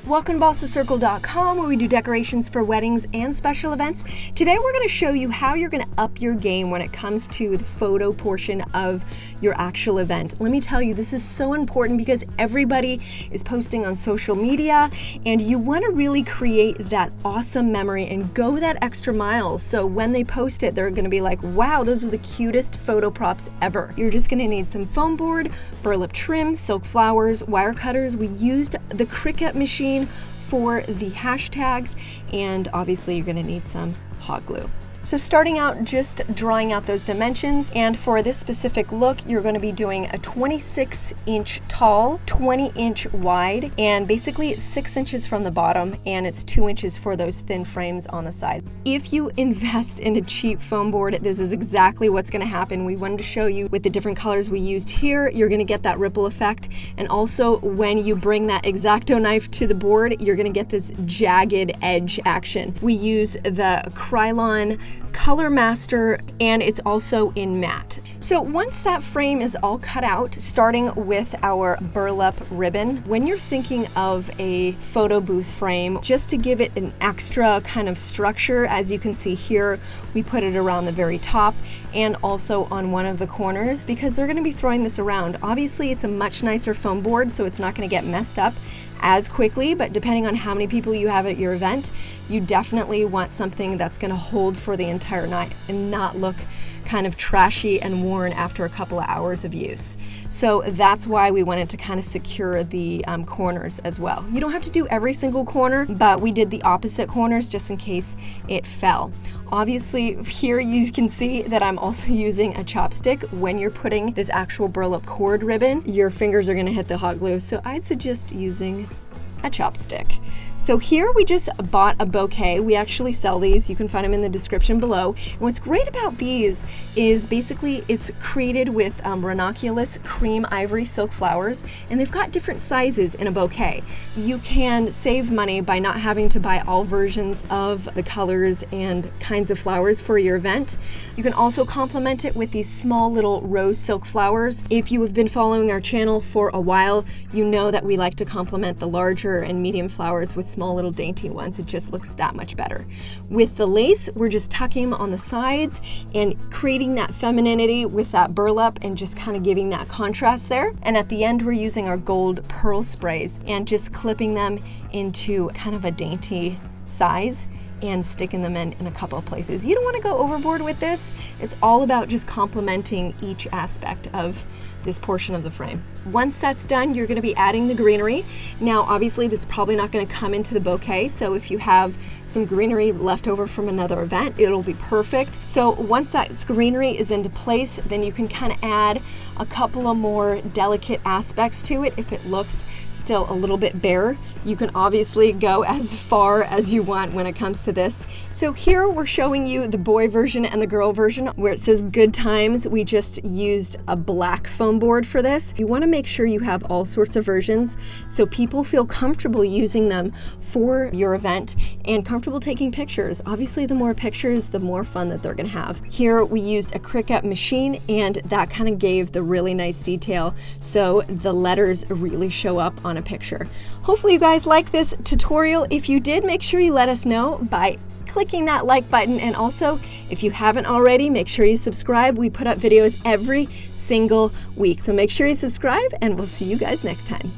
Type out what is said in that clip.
Welcome to BalsaCircle.com, where we do decorations for weddings and special events. Today we're going to show you how you're going to up your game when it comes to the photo portion of your actual event. Let me tell you, this is so important because everybody is posting on social media and you want to really create that awesome memory and go that extra mile. So when they post it, they're going to be like, wow, those are the cutest photo props ever. You're just going to need some foam board, burlap trim, silk flowers, wire cutters. We used the Cricut machine for the hashtags, and obviously you're going to need some hot glue. So starting out, just drawing out those dimensions, and for this specific look you're going to be doing a 26-inch tall, 20-inch wide, and basically it's 6 inches from the bottom and it's 2 inches for those thin frames on the side. If you invest in a cheap foam board, this is exactly what's going to happen. We wanted to show you with the different colors we used here, you're going to get that ripple effect, and also when you bring that X-Acto knife to the board, you're going to get this jagged edge action. We use the Krylon Color Master, and it's also in matte. So once that frame is all cut out, starting with our burlap ribbon, when you're thinking of a photo booth frame, just to give it an extra kind of structure, as you can see here, we put it around the very top and also on one of the corners because they're going to be throwing this around. Obviously it's a much nicer foam board, so it's not going to get messed up as quickly, but depending on how many people you have at your event, you definitely want something that's going to hold for the entire night and not look kind of trashy and worn after a couple of hours of use. So that's why we wanted to kind of secure the corners as well. You don't have to do every single corner, but we did the opposite corners just in case it fell. Obviously here you can see that I'm also using a chopstick. When you're putting this actual burlap cord ribbon, your fingers are going to hit the hot glue, so I'd suggest using a chopstick. So here we just bought a bouquet. We actually sell these. You can find them in the description below. And what's great about these is basically it's created with ranunculus cream ivory silk flowers, and they've got different sizes in a bouquet. You can save money by not having to buy all versions of the colors and kinds of flowers for your event. You can also complement it with these small little rose silk flowers. If you have been following our channel for a while, you know that we like to complement the larger and medium flowers with small little dainty ones. It just looks that much better. With the lace, we're just tucking them on the sides and creating that femininity with that burlap and just kind of giving that contrast there. And at the end, we're using our gold pearl sprays and just clipping them into kind of a dainty size and sticking them in a couple of places. You don't want to go overboard with this. It's all about just complementing each aspect of this portion of the frame. Once that's done, you're going to be adding the greenery. Now obviously that's probably not going to come into the bouquet, so if you have some greenery left over from another event, it'll be perfect. So once that greenery is into place, then you can kind of add a couple of more delicate aspects to it. If it looks still a little bit bare, you can obviously go as far as you want when it comes to this. So here we're showing you the boy version and the girl version where it says good times. We just used a black foam board for this. You want to make sure you have all sorts of versions so people feel comfortable using them for your event and comfortable taking pictures. Obviously the more pictures, the more fun that they're going to have. Here we used a Cricut machine, and that kind of gave the really nice detail so the letters really show up on a picture. Hopefully you guys like this tutorial. If you did, make sure you let us know by clicking that like button, and also if you haven't already, make sure you subscribe. We put up videos every single week, so make sure you subscribe, and we'll see you guys next time.